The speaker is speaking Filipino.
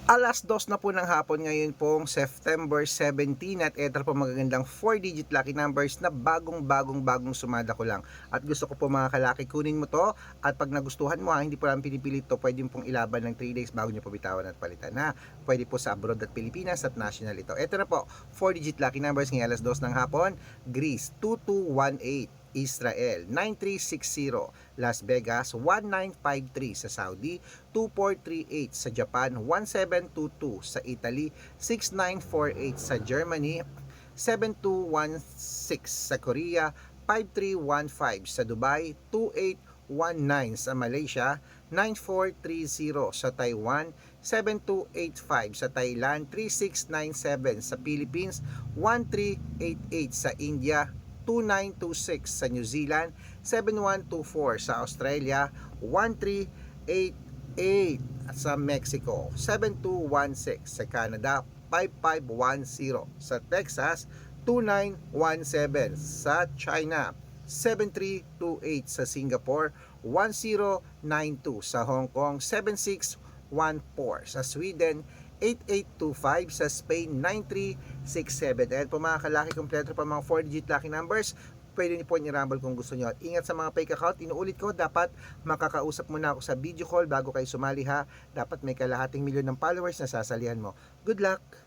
2:00 na po ng hapon ngayon pong September 17 at eto po magagandang 4-digit lucky numbers na bagong sumada ko lang. At gusto ko po mga kalaki kunin mo to at pag nagustuhan mo hindi po lang pinipilit to, pwede pong ilaban ng 3 days bago nyo po bitawan at palitan na. Pwede po sa abroad at Pilipinas at national ito. Eto na po, 4-digit lucky numbers ngayon 2:00 ng hapon. Greece 2218, Israel 9360, Las Vegas 1953, sa Saudi 2438, sa Japan 1722, sa Italy 6948, sa Germany 7216, sa Korea 5315, sa Dubai 2819, sa Malaysia 9430, sa Taiwan 7285, sa Thailand 3697, sa Philippines 1388, sa India 2926, sa New Zealand 7124, sa Australia 1388, at sa Mexico 7216, sa Canada 5510, sa Texas 2917, sa China 7328, sa Singapore 1092, sa Hong Kong 7614, sa Sweden 8825, sa Spain 9367. And po mga kalaki, kompleto pa mga 4-digit lucky numbers. Pwede niyo po i-rumble kung gusto niyo. At ingat sa mga fake account. Inuulit ko, dapat makakausap muna ako sa video call bago kayo sumali ha. Dapat may kalahating milyon ng followers na sasalihan mo. Good luck!